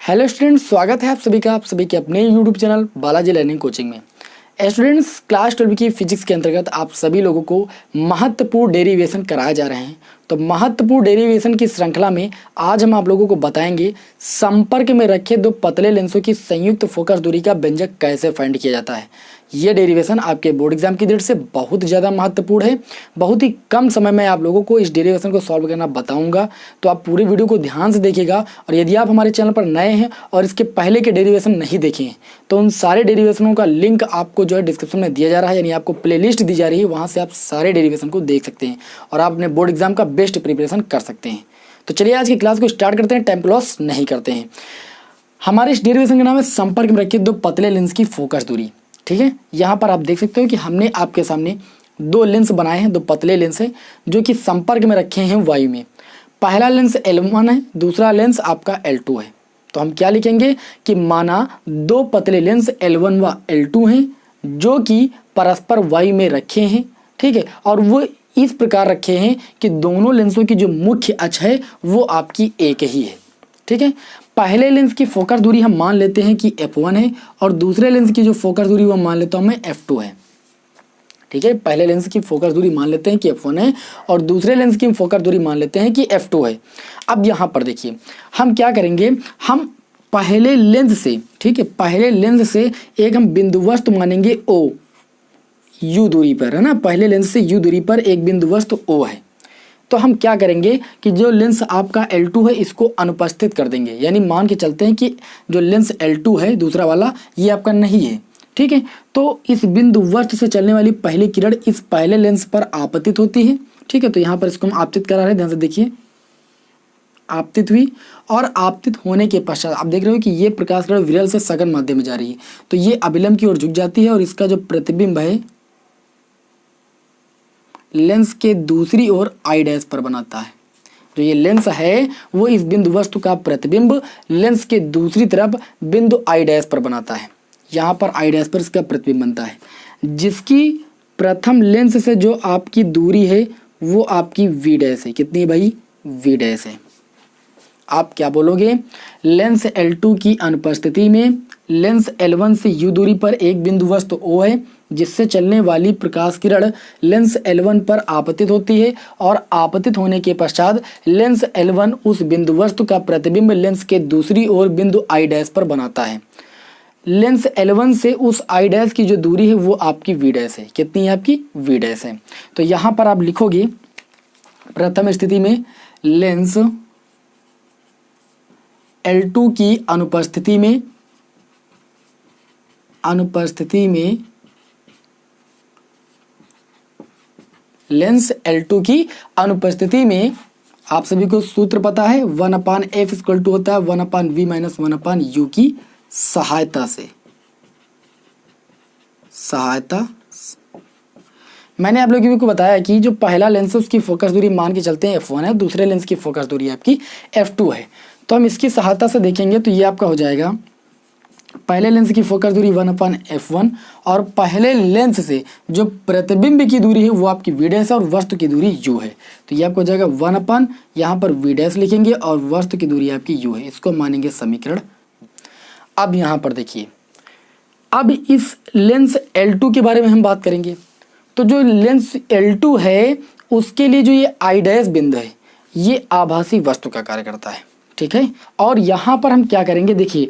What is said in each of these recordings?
Hello students, स्वागत है आप सभी के अपने YouTube channel Balaji learning coaching में। स्टूडेंट्स, क्लास 12 की फिजिक्स के अंतर्गत आप सभी लोगों को महत्वपूर्ण डेरिवेशन कराए जा रहे हैं। तो महत्वपूर्ण डेरिवेशन की श्रृंखला में आज हम आप लोगों को बताएंगे संपर्क में रखे दो पतले लेंसों की संयुक्त फोकस दूरी का व्यंजक कैसे फाइंड किया जाता है। ये डेरिवेशन आपके बोर्ड एग्जाम की दृष्टि से बहुत ज़्यादा महत्वपूर्ण है। बहुत ही कम समय में आप लोगों को इस डेरिवेशन को सॉल्व करना बताऊंगा, तो आप पूरे वीडियो को ध्यान से देखिएगा। और यदि आप हमारे चैनल पर नए हैं और इसके पहले के डेरिवेशन नहीं देखे हैं तो उन सारे डेरिवेशनों का लिंक आपको जो है डिस्क्रिप्शन में दिया जा रहा है, यानी आपको प्लेलिस्ट दी जा रही है, वहाँ से आप सारे डेरिवेशन को देख सकते हैं और आप अपने बोर्ड एग्जाम का बेस्ट प्रिपरेशन कर सकते हैं। तो चलिए आज की क्लास को स्टार्ट करते हैं, टाइम को लॉस नहीं करते हैं। हमारे इस डेरिवेशन का नाम है संपर्क में रखे दो पतले लेंस की फोकस दूरी। ठीक है, यहाँ पर आप देख सकते हो कि हमने आपके सामने दो लेंस बनाए हैं, दो पतले लेंस हैं जो कि संपर्क में रखे हैं वायु में। पहला लेंस L1 है, दूसरा लेंस आपका L2 है। तो हम क्या लिखेंगे कि माना दो पतले लेंस L1 व L2 हैं जो कि परस्पर वायु में रखे हैं। ठीक है, और वो इस प्रकार रखे हैं कि दोनों लेंसों की जो मुख्य अक्ष है वो आपकी एक ही है। ठीक है, पहले लेंस की फोकस दूरी हम मान लेते हैं कि f1 है और दूसरे लेंस की जो फोकस दूरी वो मान लेता हूं मैं f2 है। ठीक है, पहले लेंस की फोकस दूरी मान लेते हैं कि f1 है और दूसरे लेंस की फोकस दूरी मान लेते हैं कि f2 है। अब यहाँ पर देखिए हम क्या करेंगे, हम पहले लेंस से, ठीक है, पहले लेंस से एक हम बिंदुवस्तु मानेंगे O, U दूरी पर, है ना। पहले लेंस से U दूरी पर एक बिंदुवस्तु O है। तो हम क्या करेंगे कि जो लेंस आपका L2 है इसको अनुपस्थित कर देंगे, यानी मान के चलते हैं कि जो लेंस L2 है दूसरा वाला ये आपका नहीं है। ठीक है, तो इस बिंदु वस्तु से चलने वाली पहली किरण इस पहले लेंस पर आपतित होती है। ठीक है, तो यहाँ पर इसको हम आपतित करा रहे हैं, ध्यान से देखिए, आपतित हुई और आपतित होने के पश्चात आप देख रहे हो कि ये प्रकाश किरण विरल से सघन माध्यम में जा रही है, तो ये अभिलंब की ओर झुक जाती है और इसका जो प्रतिबिंब है लेंस के दूसरी ओर आई डैश पर बनाता है। जो ये लेंस है वो इस बिंदु वस्तु का प्रतिबिंब लेंस के दूसरी तरफ बिंदु आई डैश पर बनाता है। यहाँ पर आई डैश पर इसका प्रतिबिंब बनता है, जिसकी प्रथम लेंस से जो आपकी दूरी है वो आपकी वी डैश है। कितनी भाई? वी डैश है। आप क्या बोलोगे, लेंस L2 की अनुपस्थिति में लेंस L1 से U दूरी पर एक बिंदु वस्तु O है जिससे चलने वाली प्रकाश किरण लेंस L1 पर आपतित होती है और आपतित होने के पश्चात लेंस L1 उस बिंदु वस्तु का प्रतिबिंब लेंस के दूसरी ओर बिंदु I डैश पर बनाता है। लेंस L1 से उस I डैश की जो दूरी है वो आपकी V डैश है। कितनी है? आपकी V डैश है। तो यहाँ पर आप लिखोगे प्रथम स्थिति में लेंस L2 की अनुपस्थिति में लेंस L2 की अनुपस्थिति में आप सभी को सूत्र पता है, 1/f इक्वल टू होता है 1/v माइनस 1/u की सहायता मैंने आप लोगों को बताया कि जो पहला लेंस है उसकी फोकस दूरी मान के चलते हैं f1 है, दूसरे लेंस की फोकस दूरी आपकी f2 है। तो हम इसकी सहायता से देखेंगे तो ये आपका हो जाएगा पहले लेंस की फोकस दूरी 1/f1 और पहले लेंस से जो प्रतिबिंब की दूरी है वो आपकी v डैश है और वस्तु की दूरी u है। तो ये आपको हो जाएगा 1/ यहाँ पर v डैश लिखेंगे और वस्तु की दूरी आपकी u है। इसको मानेंगे समीकरण। अब यहाँ पर देखिए, अब इस लेंस L2 के बारे में हम बात करेंगे। तो जो लेंस L2 है उसके लिए जो ये आई डैश बिंदु है ये आभासी वस्तु का कार्य करता है। ठीक है, और यहाँ पर हम क्या करेंगे, देखिए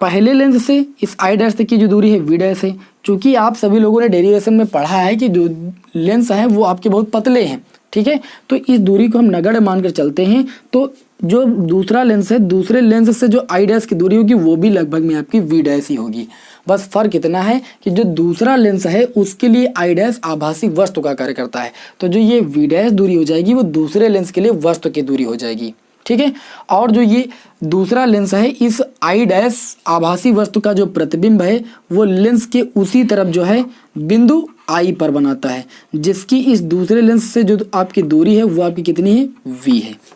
पहले लेंस से इस आई डैश तक की जो दूरी है वी डैश है। चूंकि आप सभी लोगों ने डेरिवेशन में पढ़ा है कि जो लेंस हैं वो आपके बहुत पतले हैं। ठीक है, तो इस दूरी को हम नगण्य मानकर चलते हैं। तो जो दूसरा लेंस है दूसरे लेंस से जो आई डैश की दूरी होगी वो भी लगभग में आपकी वी डैश ही होगी। बस फर्क इतना है कि जो दूसरा लेंस है उसके लिए आई डैश आभासी वस्तु का कार्य करता है, तो जो ये वी डैश दूरी हो जाएगी वो दूसरे लेंस के लिए वस्तु की दूरी हो जाएगी। ठीक है, और जो ये दूसरा लेंस है इस आई डैश आभासी वस्तु का जो प्रतिबिंब है वो लेंस के उसी तरफ जो है बिंदु आई पर बनाता है, जिसकी इस दूसरे लेंस से जो आपकी दूरी है वो आपकी कितनी है? v है।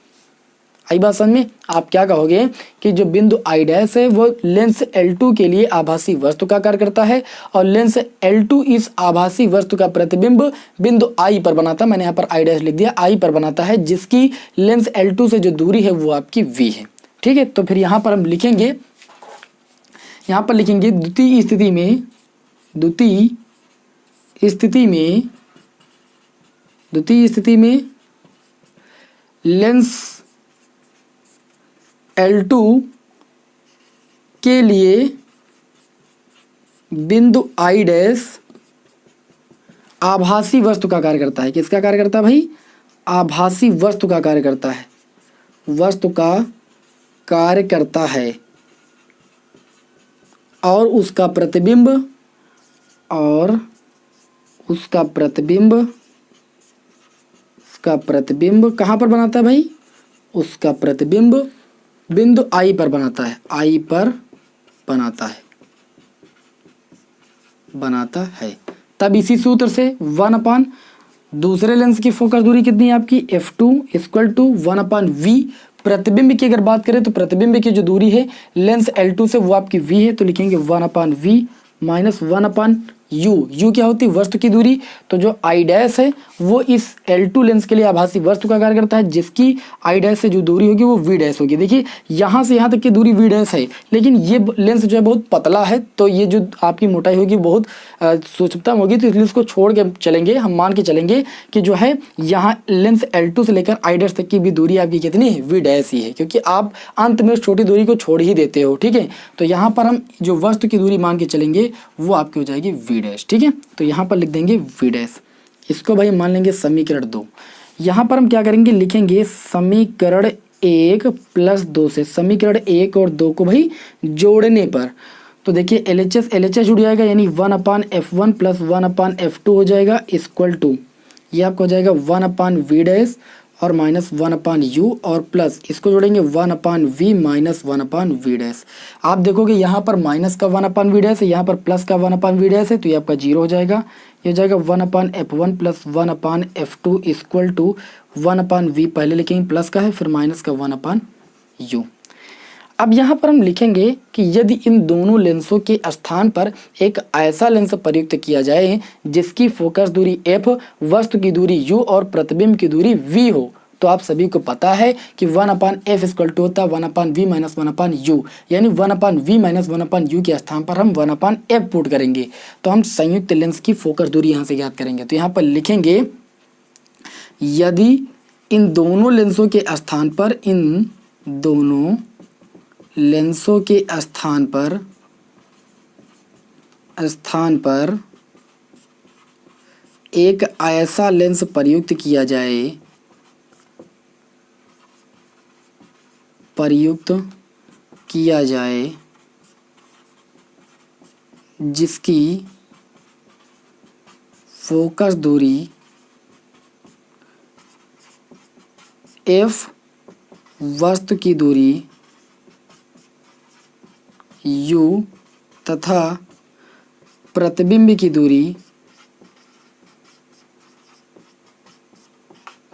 आई बात समझ में? आप क्या कहोगे कि जो बिंदु आई डैश है वो लेंस L2 के लिए आभासी वस्तु का कार्य करता है और लेंस L2 इस आभासी वस्तु का प्रतिबिंब बिंदु I पर बनाता है। मैंने यहाँ पर आई डैश लिख दिया, I पर बनाता है, जिसकी लेंस L2 से जो दूरी है वो आपकी V है। ठीक है, तो फिर यहाँ पर हम लिखेंगे यहाँ पर लिखेंगे द्वितीय स्थिति में लेंस L2 के लिए बिंदु I डैश आभासी वस्तु का कार्य करता है। किसका कार्य करता है भाई? आभासी वस्तु का कार्य करता है, वस्तु का कार्य करता है, और उसका प्रतिबिंब कहाँ पर बनाता है भाई? उसका प्रतिबिंब बिंदु I पर बनाता है। तब इसी सूत्र से 1/, दूसरे लेंस की फोकस दूरी कितनी है आपकी? f2 = 1/v। प्रतिबिंब की अगर बात करें तो प्रतिबिंब की जो दूरी है लेंस L2 से वो आपकी v है, तो लिखेंगे 1/v माइनस 1/u। क्या होती है? वस्तु की दूरी। तो जो I डैश है वो इस L2 लेंस के लिए आभासी वस्तु का कार्य करता है, जिसकी I डैश से जो दूरी होगी वो v डैश होगी। देखिए यहाँ से यहाँ तक की दूरी v डैश है, लेकिन ये लेंस जो है बहुत पतला है, तो ये जो आपकी मोटाई होगी बहुत सूक्ष्मतम होगी, तो इसलिए इसको छोड़ के चलेंगे। हम मान के चलेंगे कि जो है यहाँ लेंस L2 से लेकर I डैश तक की भी दूरी आपकी कितनी है? v डैश ही है, क्योंकि आप अंत में उस छोटी दूरी को छोड़ ही देते हो। ठीक है, तो यहाँ पर हम जो वस्तु की दूरी मान के चलेंगे वो आपकी हो जाएगी v डैश। ठीक है, तो यहाँ पर लिख देंगे v डैश। इसको भाई मान लेंगे समीकरण 2। यहाँ पर हम क्या करेंगे? लिखेंगे समीकरण 1 + 2 से समीकरण 1 और 2 को भाई जोड़ने पर, तो देखिए LHS जुड़ जाएगा, यानी 1/f1 + 1/f2 हो जाएगा इक्वल टू, ये आपको हो जाएगा 1/v डैश और माइनस 1/u, और प्लस इसको जोड़ेंगे 1/v माइनस 1/v डैश। आप देखोगे यहाँ पर माइनस का 1/v डैश है, यहाँ पर प्लस का 1/v डैश है, तो ये आपका 0 हो जाएगा। ये हो जाएगा 1/f1 + 1/f2 equal to 1/v, पहले लिखेंगे प्लस का है, फिर माइनस का 1/u। अब यहाँ पर हम लिखेंगे कि यदि इन दोनों लेंसों के स्थान पर एक ऐसा लेंस प्रयुक्त किया जाए जिसकी फोकस दूरी f, वस्तु की दूरी u और प्रतिबिंब की दूरी v हो, तो आप सभी को पता है कि 1/f = होता है 1/v माइनस 1/u, यानी 1/v माइनस 1/u के स्थान पर हम 1/f पुट करेंगे, तो हम संयुक्त लेंस की फोकस दूरी यहाँ से ज्ञात करेंगे। तो यहाँ पर लिखेंगे यदि इन दोनों लेंसों के स्थान पर एक ऐसा लेंस प्रयुक्त किया जाए जिसकी फोकस दूरी f, वस्तु की दूरी u तथा प्रतिबिंब की दूरी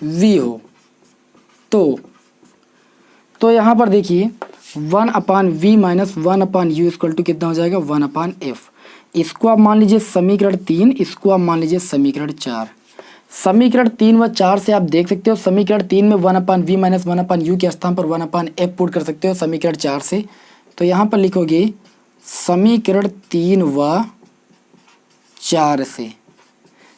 v हो, तो यहाँ पर देखिए 1/v minus 1/u equal to कितना हो जाएगा? 1/f। इसको आप मान लीजिए समीकरण 3, इसको आप मान लीजिए समीकरण 4। समीकरण 3 व 4 से आप देख सकते हो, समीकरण 3 में 1/v माइनस 1/u के स्थान पर 1/f पुट कर सकते हो समीकरण 4 से। तो यहाँ पर लिखोगे समीकरण 3 व 4 से,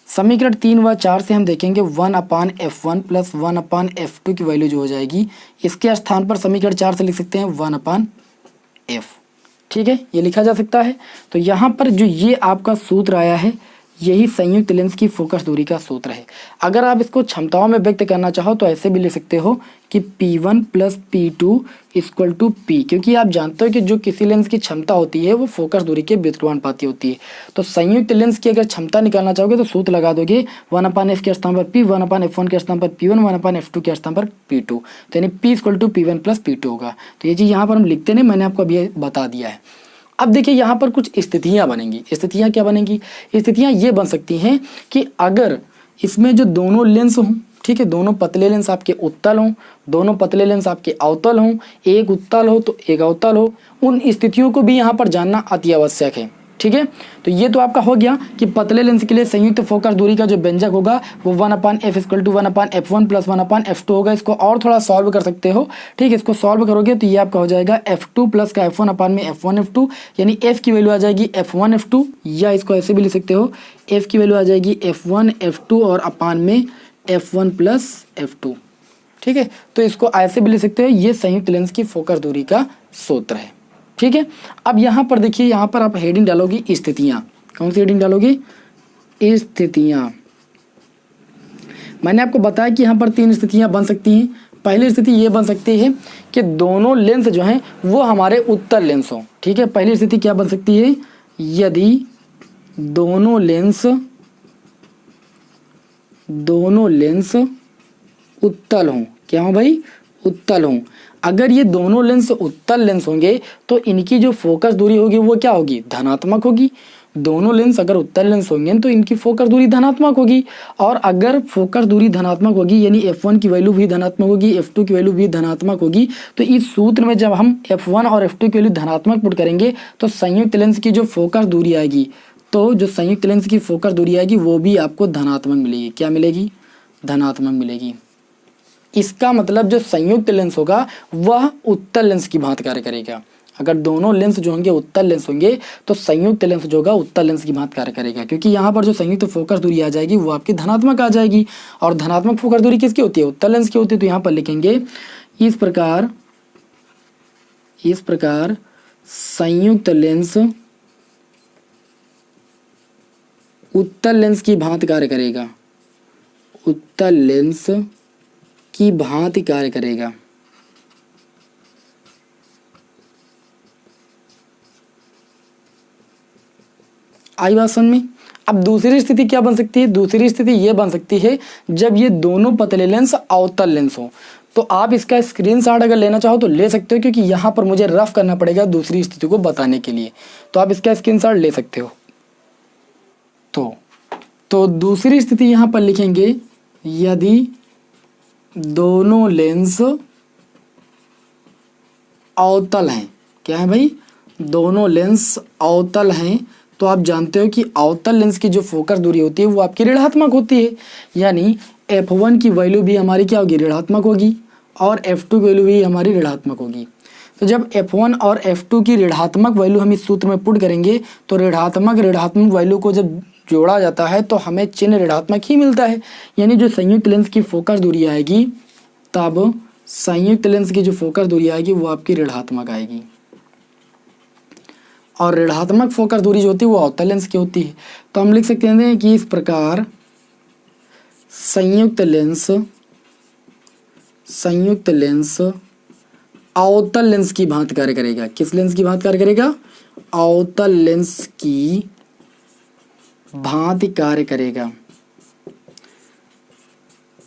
समीकरण 3 व 4 से हम देखेंगे 1/f1 + 1/f2 की वैल्यू जो हो जाएगी, इसके स्थान पर समीकरण 4 से लिख सकते हैं 1/f। ठीक है, ये लिखा जा सकता है। तो यहाँ पर जो ये आपका सूत्र आया है, यही संयुक्त लेंस की फोकस दूरी का सूत्र है। अगर आप इसको क्षमताओं में व्यक्त करना चाहो तो ऐसे भी लिख सकते हो कि P1 + P2 = P, क्योंकि आप जानते हो कि जो किसी लेंस की क्षमता होती है वो फोकस दूरी के व्युत्क्रमानुपाती होती है। तो संयुक्त लेंस की अगर क्षमता निकालना चाहोगे तो सूत्र लगा दोगे 1/f के स्थान पर P, 1/f1 के स्थान पर P1, 1/f2 के स्थान पर P2, तो यानी P = P1 + P2 होगा। तो ये चीज़ यहाँ पर हम लिखते नहीं, मैंने आपको अभी बता दिया है। अब देखिए यहाँ पर कुछ स्थितियाँ बनेंगी। स्थितियाँ क्या बनेंगी? स्थितियाँ ये बन सकती हैं कि अगर इसमें जो दोनों लेंस हों, ठीक है, दोनों पतले लेंस आपके उत्तल हों, दोनों पतले लेंस आपके अवतल हों, एक उत्तल हो तो एक अवतल हो, उन स्थितियों को भी यहाँ पर जानना अति आवश्यक है। ठीक है। तो ये तो आपका हो गया कि पतले लेंस के लिए संयुक्त फोकस दूरी का जो व्यंजक होगा वो 1/f = 1/f1 + 1/f2 होगा। इसको और थोड़ा सॉल्व कर सकते हो, ठीक है। इसको सॉल्व करोगे तो ये आपका हो जाएगा f2 + का f1/f1f2, यानी f की वैल्यू आ जाएगी f1f2, या इसको ऐसे भी लिख सकते हो f की वैल्यू आ जाएगी f1f2 और अपान में f1 + f2, ठीक है। तो इसको ऐसे भी लिख सकते हो, ये संयुक्त लेंस की फोकस दूरी का सूत्र है, ठीक है। अब यहाँ पर देखिए, यहाँ पर आप हेडिंग डालोगे स्थितियाँ। कौन सी हेडिंग डालोगे? स्थितियाँ। मैंने आपको बताया कि यहाँ पर 3 स्थितियाँ बन सकती हैं। पहली स्थिति ये बन सकती है कि दोनों लेंस जो हैं वो हमारे उत्तल लेंस हों, ठीक है। पहली स्थिति क्या बन सकती है? यदि दोनों लेंस उत्तल हों। क्या हो भाई? उत्तल हों। अगर ये दोनों लेंस उत्तल लेंस होंगे तो इनकी जो फोकस दूरी होगी वो क्या होगी? धनात्मक होगी। दोनों लेंस अगर उत्तल लेंस होंगे तो इनकी फोकस दूरी धनात्मक होगी, और अगर फोकस दूरी धनात्मक होगी यानी f1 की वैल्यू भी धनात्मक होगी, f2 की वैल्यू भी धनात्मक होगी, तो इस सूत्र में जब हम f1 और f2 की वैल्यू धनात्मक पुट करेंगे तो संयुक्त लेंस की जो फोकस दूरी आएगी, तो जो संयुक्त लेंस की फोकस दूरी आएगी वो भी आपको धनात्मक मिलेगी। क्या मिलेगी? धनात्मक मिलेगी। इसका मतलब जो संयुक्त लेंस होगा वह उत्तल लेंस की भांति कार्य करेगा। अगर दोनों लेंस जो होंगे उत्तल लेंस होंगे तो संयुक्त लेंस जो होगा उत्तल लेंस की भांति कार्य करेगा, क्योंकि यहाँ पर जो संयुक्त फोकस दूरी आ जाएगी वो आपकी धनात्मक आ जाएगी। और धनात्मक फोकस दूरी किसकी होती है? उत्तल लेंस की होती है। तो यहाँ पर लिखेंगे इस प्रकार संयुक्त लेंस उत्तल लेंस की भांति कार्य करेगा। उत्तल लेंस की भांति कार्य करेगा। आई बात समझ में? अब दूसरी स्थिति क्या बन सकती है? दूसरी स्थिति ये बन सकती है जब ये दोनों पतले लेंस अवतल लेंस हो। तो आप इसका स्क्रीनशॉट अगर लेना चाहो तो ले सकते हो, क्योंकि यहाँ पर मुझे रफ करना पड़ेगा दूसरी स्थिति को बताने के लिए, तो आप इसका स्क्रीनशॉट ले सकते हो। तो दूसरी स्थिति यहाँ पर लिखेंगे यदि दोनों लेंस अवतल हैं। क्या है भाई? दोनों लेंस अवतल हैं। तो आप जानते हो कि अवतल लेंस की जो फोकस दूरी होती है वो आपकी ऋणात्मक होती है, यानी f1 की वैल्यू भी हमारी क्या होगी? ऋणात्मक होगी, और f2 की वैल्यू भी हमारी ऋणात्मक होगी। तो जब f1 और f2 की ऋणात्मक वैल्यू हम इस सूत्र में पुट करेंगे तो ऋणात्मक वैल्यू को जब जोड़ा जाता है तो हमें चिन्ह ऋणात्मक ही मिलता है, यानी जो संयुक्त लेंस की फोकस दूरी आएगी, तब संयुक्त लेंस की जो फोकस दूरी आएगी वो आपकी ऋणात्मक आएगी। और ऋणात्मक फोकस दूरी जो होती है वो अवतल लेंस की होती है। तो हम लिख सकते हैं कि इस प्रकार संयुक्त लेंस अवतल लेंस की भांति कार्य करेगा। किस लेंस की भांति कार्य करेगा? अवतल लेंस की भांति कार्य करेगा।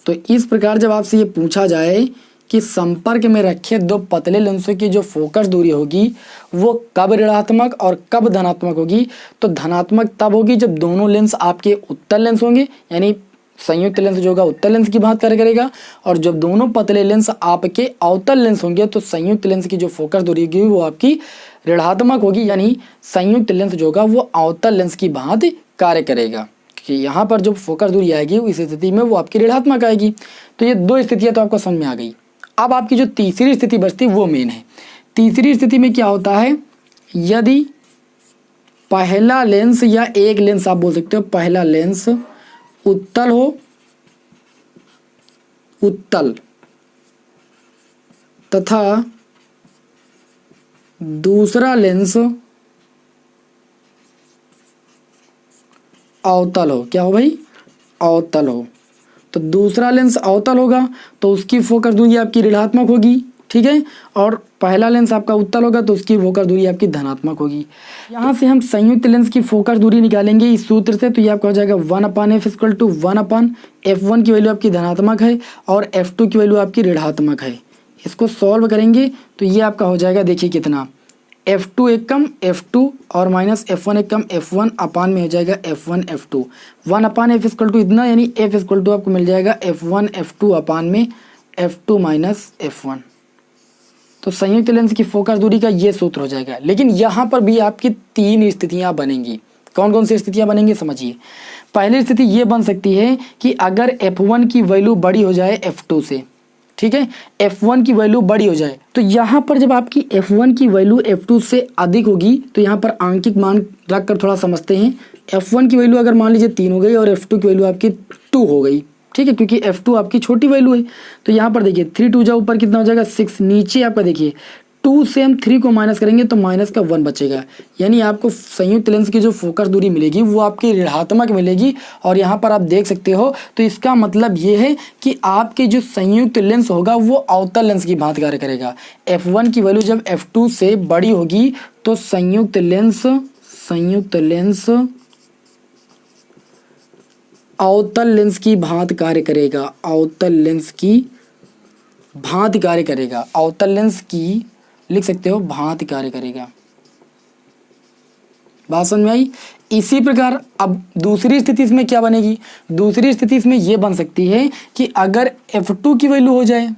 तो इस प्रकार जब आपसे ये पूछा जाए कि संपर्क में रखे दो पतले लेंसों की जो फोकस दूरी होगी वो कब ऋणात्मक और कब धनात्मक होगी, तो धनात्मक तब होगी जब दोनों लेंस आपके उत्तल लेंस होंगे, यानी संयुक्त लेंस जो होगा उत्तल लेंस की भांति कार्य करेगा, और जब दोनों पतले लेंस आपके अवतल लेंस होंगे तो संयुक्त लेंस की जो फोकस दूरी होगी वो आपकी ऋणात्मक होगी, यानी संयुक्त लेंस जो होगा वो अवतल लेंस की भांति कार्य करेगा। कि यहाँ पर जो फोकस दूरी आएगी इस स्थिति में वो आपकी ऋणात्मक आएगी। तो ये दो स्थितियाँ तो आपको समझ में आ गई। अब आपकी जो तीसरी स्थिति बचती है वो मेन है। तीसरी स्थिति में क्या होता है? यदि पहला लेंस या एक लेंस आप बोल सकते हो, पहला लेंस उत्तल हो, उत्तल, तथा दूसरा लेंस अवतल हो। क्या हो भाई? अवतल हो। तो दूसरा लेंस अवतल होगा तो उसकी फोकस दूरी आपकी ऋणात्मक होगी, ठीक है, और पहला लेंस आपका उत्तल होगा तो उसकी फोकस दूरी आपकी धनात्मक होगी। यहाँ से हम संयुक्त लेंस की फोकस दूरी निकालेंगे इस सूत्र से, तो ये आपका हो जाएगा 1/f = 1/f1 की वैल्यू आपकी धनात्मक है और f2 की वैल्यू आपकी ऋणात्मक है। इसको सॉल्व करेंगे तो ये आपका हो जाएगा, देखिए कितना, f2 एक कम f2 और माइनस f1 एक कम f1 अपान में हो जाएगा f1 f2। 1/f = इतना, यानी f = आपको मिल जाएगा f1 f2 अपान में f2 - f1। तो तो संयुक्त लेंस की फोकस दूरी का ये सूत्र हो जाएगा। लेकिन यहाँ पर भी आपकी 3 स्थितियाँ बनेंगी। कौन कौन सी स्थितियाँ बनेंगी समझिए। पहली स्थिति ये बन सकती है कि अगर f1 की वैल्यू बड़ी हो जाए f2 से, ठीक है, f1 की वैल्यू बड़ी हो जाए, तो यहाँ पर जब आपकी f1 की वैल्यू f2 से अधिक होगी, तो यहाँ पर आंकिक मान रख कर थोड़ा समझते हैं। f1 की वैल्यू अगर मान लीजिए 3 हो गई और f2 की वैल्यू आपकी 2 हो गई, ठीक है, क्योंकि f2 आपकी छोटी वैल्यू है। तो यहाँ पर देखिए 3 2 जा ऊपर कितना हो जाएगा 6, नीचे आपका देखिए 2 से हम 3 को माइनस करेंगे तो माइनस का 1 बचेगा। यानी आपको संयुक्त लेंस की जो फोकस दूरी मिलेगी वो आपकी ऋणात्मक मिलेगी। और यहाँ पर आप देख सकते हो, तो इसका मतलब ये है कि आपके जो संयुक्त लेंस होगा वो अवतल लेंस की भांति कार्य करेगा। f1 की वैल्यू जब f2 से बड़ी होगी तो संयुक्त लेंस अवतल लेंस की भांति कार्य करेगा। अवतल लेंस की भांति कार्य करेगा। अवतल लेंस की लिख सकते हो भांति कार्य करेगा। बात समझ में आई। इसी प्रकार अब दूसरी स्थिति इसमें क्या बनेगी, दूसरी स्थिति इसमें यह बन सकती है कि अगर f2 की वैल्यू हो जाए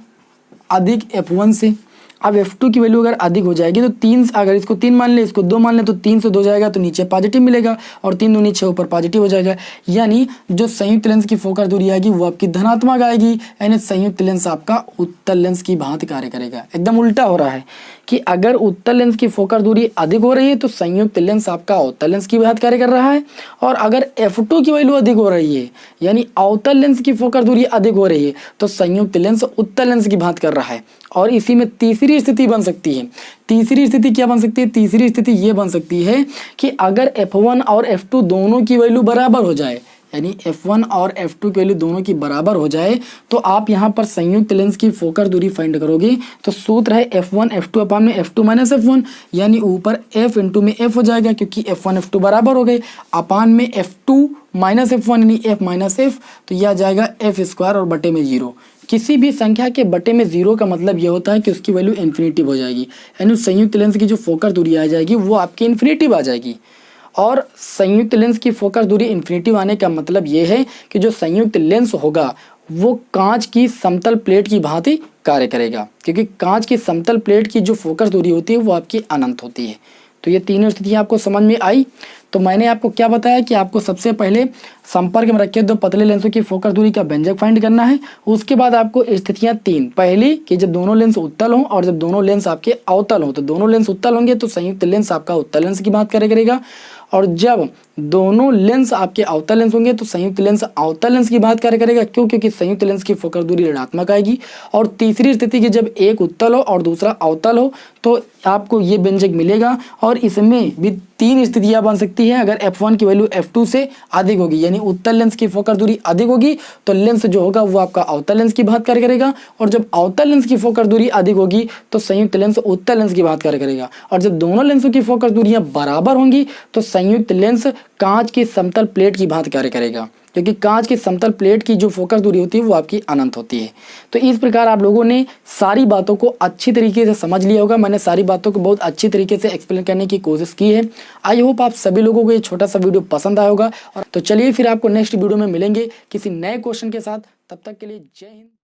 अधिक f1 से। अब f2 की वैल्यू अगर अधिक हो जाएगी तो 3, अगर इसको 3 मान ले, इसको 2 मान ले, तो 3 से 2 जाएगा तो नीचे पॉजिटिव मिलेगा और 3 दूनी 6 ऊपर पॉजिटिव हो जाएगा। यानी जो संयुक्त लेंस की फोकस दूरी आएगी वो आपकी धनात्मक आएगी। यानी संयुक्त लेंस आपका उत्तल लेंस की भांति कार्य करेगा। एकदम उल्टा हो रहा है कि अगर उत्तल लेंस की फोकस दूरी अधिक हो रही है तो संयुक्त लेंस आपका अवतल लेंस की भांति कार्य कर रहा है। और अगर f2 की वैल्यू अधिक हो रही है, यानी अवतल लेंस की फोकस दूरी अधिक हो रही है, तो संयुक्त लेंस उत्तल लेंस की भांति कर रहा है। और इसी में तीसरी स्थिति बन सकती है। तीसरी स्थिति क्या बन सकती है, तीसरी स्थिति ये बन सकती है कि अगर f1 और f2 दोनों की वैल्यू बराबर हो जाए, यानी f1 और f2 की वैल्यू दोनों की बराबर हो जाए, तो आप यहाँ पर संयुक्त लेंस की फोकस दूरी फाइंड करोगे। तो सूत्र है f1 f2 अपान में f2 माइनस f1, यानी ऊपर f इंटू में f हो जाएगा क्योंकि f1 f2 बराबर हो गए, अपान में f2 माइनस f1 यानी f माइनस f, तो यह आ जाएगा f स्क्वायर और बटे में 0। किसी भी संख्या के बटे में 0 का मतलब यह होता है कि उसकी वैल्यू इन्फिनिटिव हो जाएगी। यानी संयुक्त लेंस की जो फोकस दूरी आ जाएगी वो आपकी इन्फिनिटिव आ जाएगी। और संयुक्त लेंस की फोकस दूरी इन्फिनिटिव आने का मतलब ये है कि जो संयुक्त लेंस होगा वो कांच की समतल प्लेट की भांति कार्य करेगा, क्योंकि कांच की समतल प्लेट की जो फोकस दूरी होती है वो आपकी अनंत होती है। तो ये तीनों स्थितियाँ आपको समझ में आई। तो मैंने आपको क्या बताया कि आपको सबसे पहले संपर्क में रखे 2 पतले लेंसों की फोकस दूरी का व्यंजक फाइंड करना है। उसके बाद आपको स्थितियां 3, पहली कि जब दोनों लेंस उत्तल हों और जब दोनों लेंस आपके अवतल हों। तो दोनों लेंस उत्तल होंगे तो संयुक्त लेंस आपका उत्तल लेंस की बात कार्य करेगा, और जब दोनों लेंस आपके अवतल लेंस होंगे तो संयुक्त लेंस अवतल लेंस की बात कार्य करेगा। क्यों? क्योंकि संयुक्त लेंस की फोकस दूरी ऋणात्मक आएगी। और तीसरी स्थिति की जब एक उत्तल हो और दूसरा अवतल हो तो आपको ये व्यंजक मिलेगा। और इसमें भी 3 स्थितियां बन सकती है। अगर f1 की वैल्यू f2 से अधिक होगी, यानी उत्तल लेंस की फोकस दूरी अधिक होगी, तो लेंस जो होगा वो आपका अवतल लेंस की बात कार्य करेगा। और जब अवतल लेंस की फोकस दूरी अधिक होगी तो संयुक्त लेंस उत्तल लेंस की बात कार्य करेगा। और जब दोनों लेंसों की फोकस दूरियां बराबर होंगी तो संयुक्त लेंस कांच की समतल प्लेट की भांति कार्य करेगा, क्योंकि कांच की समतल प्लेट की जो फोकस दूरी होती है वो आपकी अनंत होती है। तो इस प्रकार आप लोगों ने सारी बातों को अच्छी तरीके से समझ लिया होगा। मैंने सारी बातों को बहुत अच्छी तरीके से एक्सप्लेन करने की कोशिश की है। आई होप आप सभी लोगों को ये छोटा सा वीडियो पसंद आया होगा। और तो चलिए फिर आपको नेक्स्ट वीडियो में मिलेंगे किसी नए क्वेश्चन के साथ। तब तक के लिए जय हिंद।